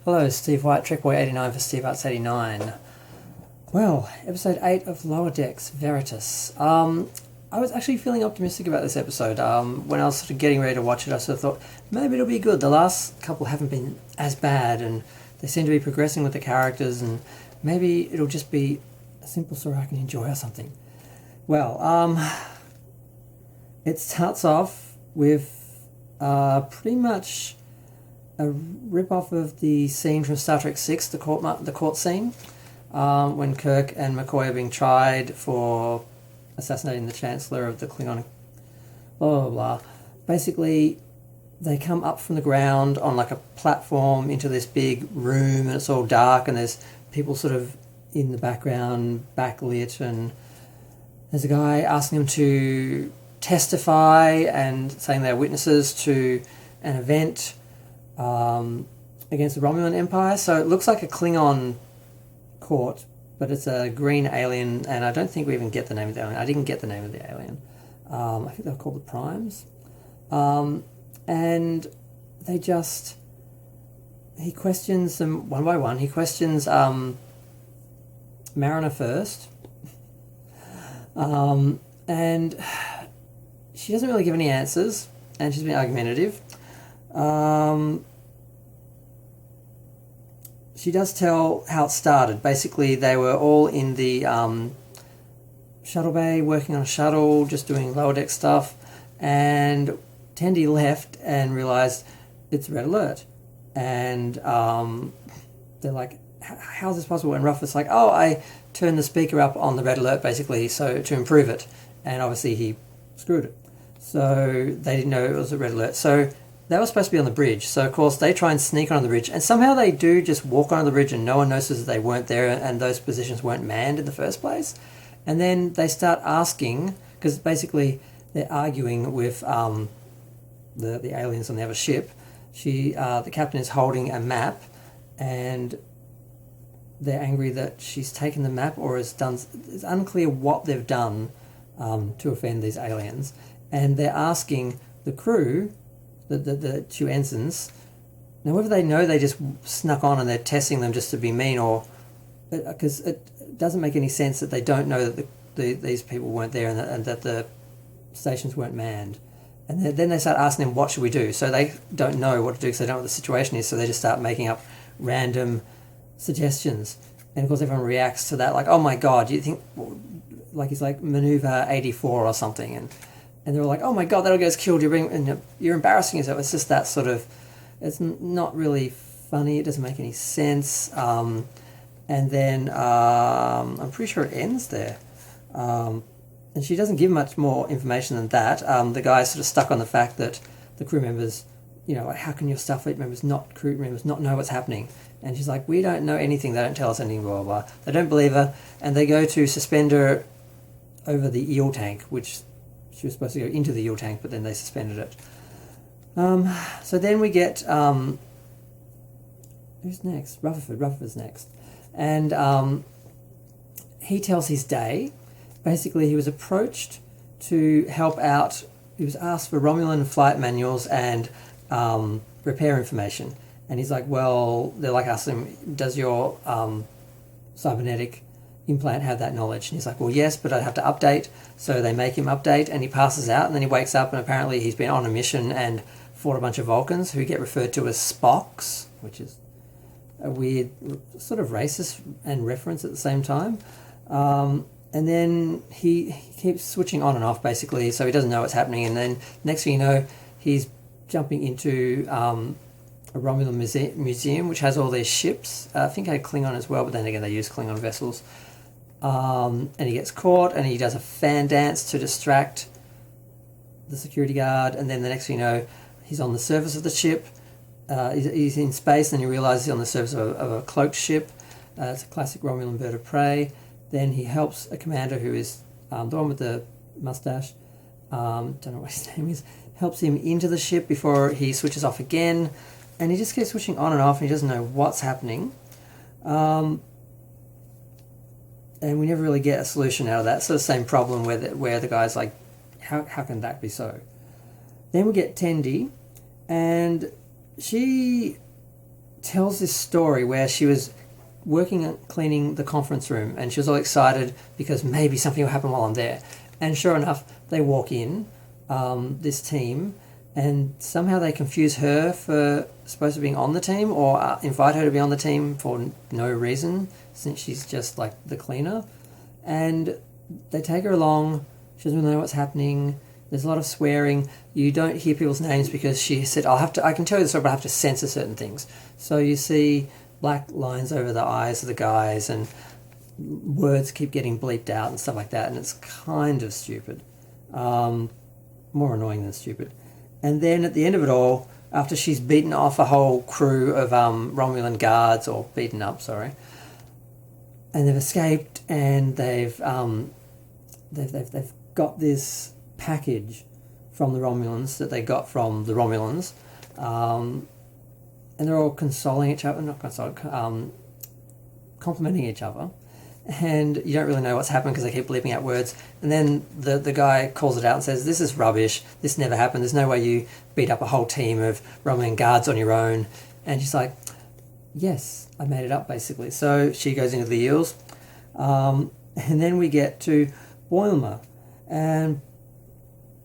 Hello, Steve White, Trekboy89 for Steve Arts 89. Well, episode 8 of Lower Decks, Veritas. I was actually feeling optimistic about this episode. When I was sort of getting ready to watch it, I sort of thought, maybe it'll be good. The last couple haven't been as bad, and they seem to be progressing with the characters, and maybe it'll just be a simple story I can enjoy or something. Well, it starts off with pretty much a rip-off of the scene from Star Trek VI, the court scene, when Kirk and McCoy are being tried for assassinating the Chancellor of the Klingon, blah, blah, blah. Basically, they come up from the ground on like a platform into this big room, and it's all dark, and there's people sort of in the background, backlit, and there's a guy asking them to testify and saying they're witnesses to an event against the Romulan Empire. So it looks like a Klingon court, but it's a green alien, and I don't think we even get the name of the alien. I didn't get the name of the alien. I think they're called the Primes. And he questions them one by one. He questions Mariner first. And she doesn't really give any answers, and she's been argumentative. She does tell how it started. Basically, they were all in the shuttle bay, working on a shuttle, just doing lower deck stuff, and Tendi left and realised it's red alert. And they're like, how's this possible? And Ruffa's like, oh, I turned the speaker up on the red alert, basically, so to improve it. And obviously he screwed it. So they didn't know it was a red alert. So they were supposed to be on the bridge. So, of course, they try and sneak onto the bridge. And somehow they do just walk onto the bridge and no one notices that they weren't there and those positions weren't manned in the first place. And then they start asking, because basically they're arguing with the aliens on the other ship. The captain is holding a map, and they're angry that she's taken the map or has done... It's unclear what they've done to offend these aliens. And they're asking the crew... The two ensigns. Now, whether they know they just snuck on and they're testing them just to be mean, or because it doesn't make any sense that they don't know that these people weren't there and that the stations weren't manned. And then they start asking them, what should we do? So they don't know what to do because they don't know what the situation is, so they just start making up random suggestions. And of course everyone reacts to that like, oh my god, do you think, like it's like maneuver 84 or something, and they're all like, oh my god, that guy's killed, you're embarrassing yourself. It's just that sort of, it's not really funny, it doesn't make any sense. And then I'm pretty sure it ends there. And she doesn't give much more information than that. The guy's sort of stuck on the fact that the crew members, like, how can your Starfleet members, not crew members, not know what's happening? And she's like, we don't know anything, they don't tell us anything, blah, blah, blah. They don't believe her, and they go to suspend her over the eel tank, which... She was supposed to go into the eel tank, but then they suspended it. So then we get... who's next? Rutherford's next. And he tells his day. Basically, he was approached to help out. He was asked for Romulan flight manuals and repair information. And he's like, well, they're like asking him, does your cybernetic implant have that knowledge? And he's like, well, yes, but I'd have to update. So they make him update, and he passes out, and then he wakes up, and apparently he's been on a mission and fought a bunch of Vulcans who get referred to as Spocks, which is a weird sort of racist and reference at the same time. And then he keeps switching on and off, basically, so he doesn't know what's happening. And then next thing you know, he's jumping into a Romulan museum, which has all their ships. I think it had Klingon as well, but then again, they use Klingon vessels. And he gets caught, and he does a fan dance to distract the security guard, and then the next thing you know, he's on the surface of the ship. He's in space, and he realises he's on the surface of a cloaked ship. It's a classic Romulan bird of prey. Then he helps a commander who is the one with the mustache, don't know what his name is, helps him into the ship before he switches off again, and he just keeps switching on and off, and he doesn't know what's happening. And we never really get a solution out of that. So the same problem where the guy's like, how can that be so? Then we get Tendi, and she tells this story where she was working on cleaning the conference room, and she was all excited because maybe something will happen while I'm there. And sure enough, they walk in, this team, and somehow they confuse her for supposed to being on the team, or invite her to be on the team for no reason, since she's just like the cleaner. And they take her along. She doesn't really know what's happening. There's a lot of swearing. You don't hear people's names because she said, I can tell you the story, but I have to censor certain things. So you see black lines over the eyes of the guys, and words keep getting bleeped out and stuff like that, and it's kind of stupid. More annoying than stupid. And then at the end of it all, after she's beaten off a whole crew of Romulan guards, or beaten up, sorry, and they've escaped, and they've got this package from the Romulans that they got from the Romulans, and they're all consoling each other, not consoling, complimenting each other, and you don't really know what's happened because they keep bleeping out words. And then the guy calls it out and says, "This is rubbish. This never happened. There's no way you beat up a whole team of Romulan guards on your own." And she's like, "Yes, I made it up," basically. So she goes into the Eels, and then we get to Polymer, and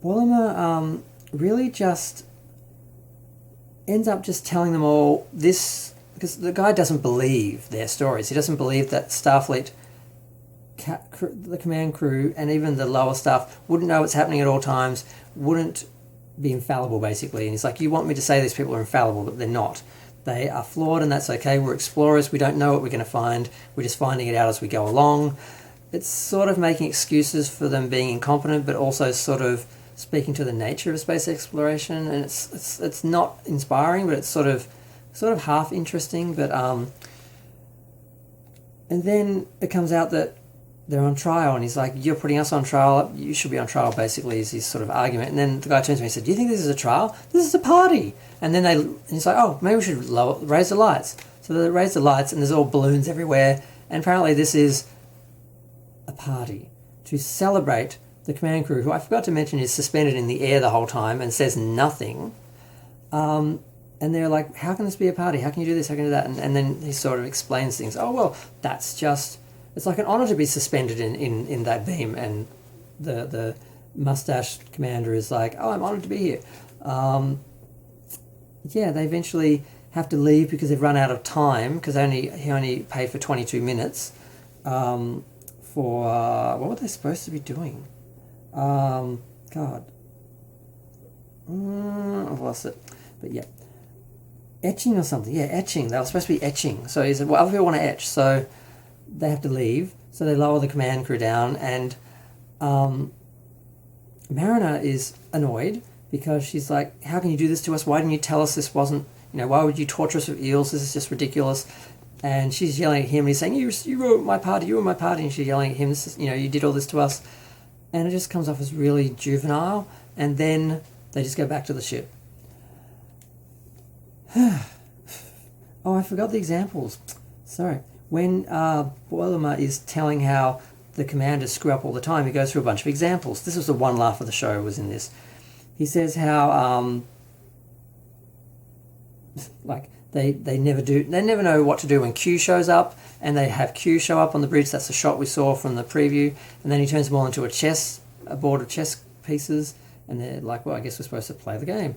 Polymer really just ends up just telling them all this, because the guy doesn't believe their stories. He doesn't believe that Starfleet, the command crew, and even the lower staff wouldn't know what's happening at all times, wouldn't be infallible, basically. And he's like, you want me to say these people are infallible, but they're not. They are flawed, and that's okay. We're explorers. We don't know what we're going to find. We're just finding it out as we go along. It's sort of making excuses for them being incompetent, but also sort of speaking to the nature of space exploration. And it's not inspiring, but it's sort of half interesting. But and then it comes out that they're on trial, and he's like, "You're putting us on trial. You should be on trial," basically, is his sort of argument. And then the guy turns to me and said, "Do you think this is a trial? This is a party." And then he's like, "Oh, maybe we should raise the lights." So they raise the lights, and there's all balloons everywhere. And apparently this is a party to celebrate the command crew, who I forgot to mention is suspended in the air the whole time and says nothing. And they're like, "How can this be a party? How can you do this? How can you do that?" And then he sort of explains things. "Oh, well, that's just... It's like an honor to be suspended in that beam." And the mustached commander is like, "Oh, I'm honored to be here." Yeah, they eventually have to leave because they've run out of time, because he only paid for 22 minutes for... what were they supposed to be doing? God. I've lost it. But yeah. Etching or something. Yeah, etching. They were supposed to be etching. So he said, well, other people want to etch. So they have to leave. So they lower the command crew down, and Mariner is annoyed because she's like, "How can you do this to us? Why didn't you tell us this wasn't, why would you torture us with eels? This is just ridiculous." And she's yelling at him, and he's saying, you ruined my party, you ruined my party. And she's yelling at him, "This is, you did all this to us." And it just comes off as really juvenile. And then they just go back to the ship. Oh, I forgot the examples. Sorry. When Polymer is telling how the commanders screw up all the time, he goes through a bunch of examples. This was the one laugh of the show, was in this. He says how like they never know what to do when Q shows up, and they have Q show up on the bridge. That's the shot we saw from the preview. And then he turns them all into a board of chess pieces, and they're like, "Well, I guess we're supposed to play the game."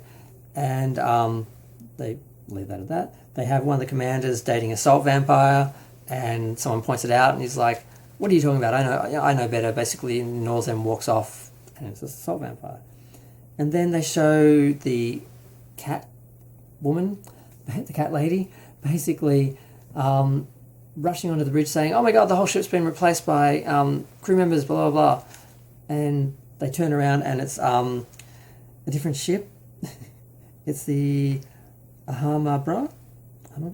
And they leave that at that. They have one of the commanders dating a salt vampire, and someone points it out, and he's like, "What are you talking about? I know better." Basically ignores them, walks off, and it's a salt vampire. And then they show the cat woman, the cat lady, basically rushing onto the bridge saying, "Oh my god, the whole ship's been replaced by crew members, blah, blah, blah." And they turn around, and it's a different ship. It's the Hamabra? I can't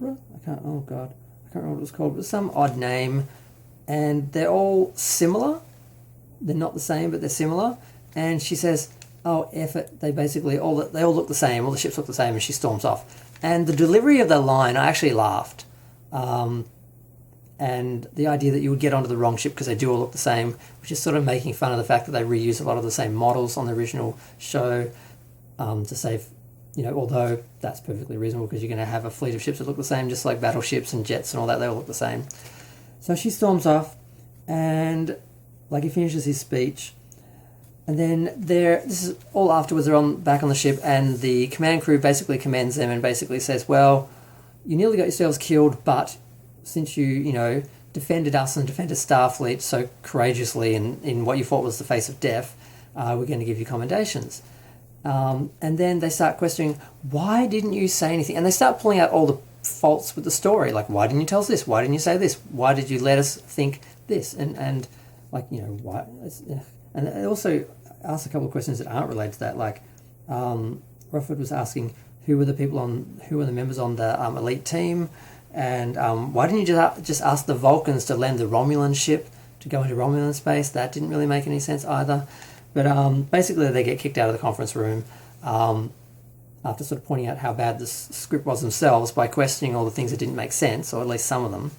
remember what it was called, but some odd name. And they're all similar. They're not the same, but they're similar. And she says, "Oh, F it." They basically they all look the same. All the ships look the same, and she storms off. And the delivery of the line, I actually laughed. And the idea that you would get onto the wrong ship because they do all look the same, which is sort of making fun of the fact that they reuse a lot of the same models on the original show to save although that's perfectly reasonable because you're going to have a fleet of ships that look the same, just like battleships and jets and all that, they all look the same. So she storms off, and he finishes his speech, and then this is all afterwards, they're back on the ship, and the command crew basically commends them and basically says, well, you nearly got yourselves killed, but since you, defended us and defended Starfleet so courageously in what you thought was the face of death, we're going to give you commendations. And then they start questioning, why didn't you say anything? And they start pulling out all the faults with the story, like, why didn't you tell us this? Why didn't you say this? Why did you let us think this? And why? And they also ask a couple of questions that aren't related to that, like Ruffa was asking who were the members on the elite team, and why didn't you just ask the Vulcans to lend the Romulan ship to go into Romulan space? That didn't really make any sense either. But basically they get kicked out of the conference room after sort of pointing out how bad the script was themselves by questioning all the things that didn't make sense, or at least some of them.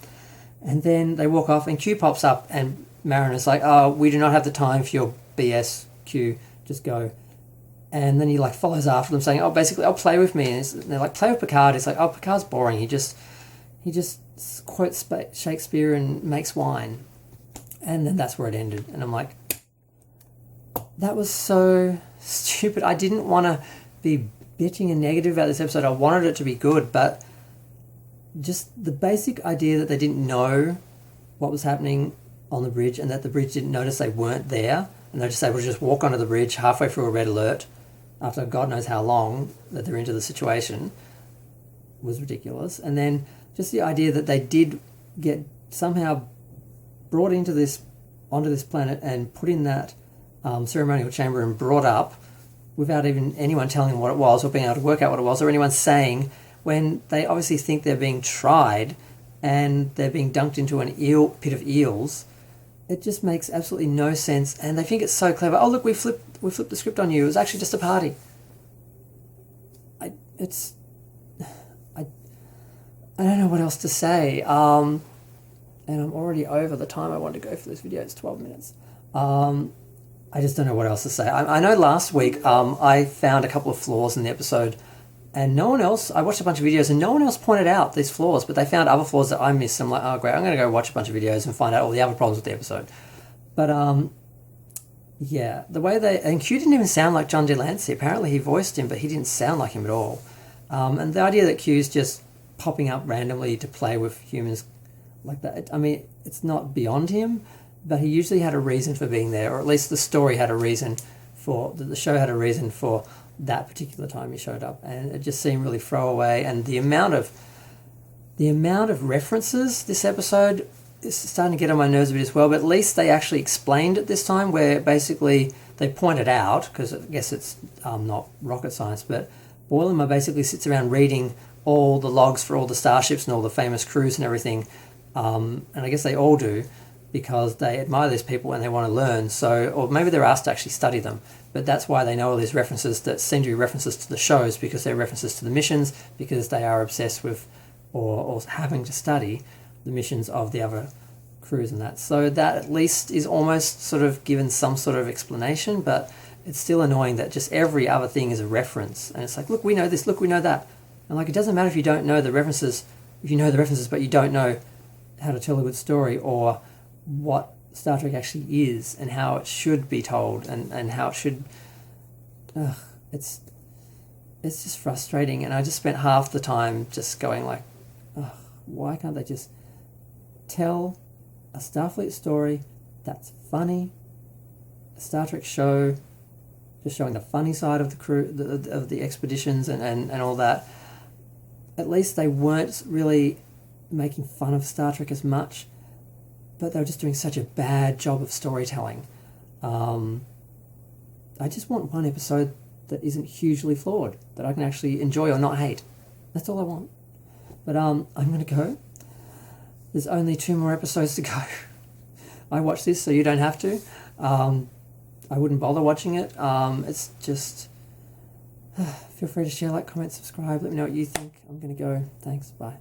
And then they walk off, and Q pops up, and Mariner's like, oh, we do not have the time for your BS, Q, just go. And then he follows after them saying, oh, basically, oh, play with me. And they're like, play with Picard. It's like, oh, Picard's boring. He just quotes Shakespeare and makes wine. And then that's where it ended. And I'm like, that was so stupid. I didn't want to be bitching and negative about this episode. I wanted it to be good, but just the basic idea that they didn't know what was happening on the bridge, and that the bridge didn't notice they weren't there, and they're just able to just walk onto the bridge halfway through a red alert after God knows how long that they're into the situation, was ridiculous. And then just the idea that they did get somehow brought onto this planet and put in that ceremonial chamber and brought up without even anyone telling them what it was or being able to work out what it was, or anyone saying, when they obviously think they're being tried and they're being dunked into an pit of eels. It just makes absolutely no sense, and they think it's so clever. Oh, look, we flipped the script on you. It was actually just a party. I don't know what else to say. And I'm already over the time I wanted to go for this video. It's 12 minutes. I just don't know what else to say. I know last week I found a couple of flaws in the episode, and no one else, I watched a bunch of videos and no one else pointed out these flaws, but they found other flaws that I missed. I'm like, oh great, I'm going to go watch a bunch of videos and find out all the other problems with the episode. But yeah, the way and Q didn't even sound like John Delancey. Apparently he voiced him, but he didn't sound like him at all. And the idea that Q's just popping up randomly to play with humans like that, I mean, it's not beyond him, but he usually had a reason for being there, or at least the story had a reason the show had a reason for that particular time he showed up, and it just seemed really throwaway. And the amount of references this episode is starting to get on my nerves a bit as well, but at least they actually explained it this time, where basically they pointed out, because I guess it's not rocket science, but Polymer basically sits around reading all the logs for all the starships and all the famous crews and everything, and I guess they all do, because they admire these people and they want to learn. So, or maybe they're asked to actually study them, but that's why they know all these references that seem to be references to the shows, because they're references to the missions, because they are obsessed with or having to study the missions of the other crews and that. So that at least is almost sort of given some sort of explanation, but it's still annoying that just every other thing is a reference. And it's like, look, we know this, look, we know that. And like, it doesn't matter if you don't know the references, if you know the references, but you don't know how to tell a good story, or what Star Trek actually is and how it should be told, and how it should... it's just frustrating, and I just spent half the time just going like, why can't they just tell a Starfleet story that's funny, a Star Trek show just showing the funny side of the crew, of the expeditions and all that. At least they weren't really making fun of Star Trek as much, but they were just doing such a bad job of storytelling. I just want one episode that isn't hugely flawed, that I can actually enjoy or not hate. That's all I want. But I'm going to go. There's only 2 more episodes to go. I watched this so you don't have to. I wouldn't bother watching it. It's just... feel free to share, like, comment, subscribe. Let me know what you think. I'm going to go. Thanks. Bye.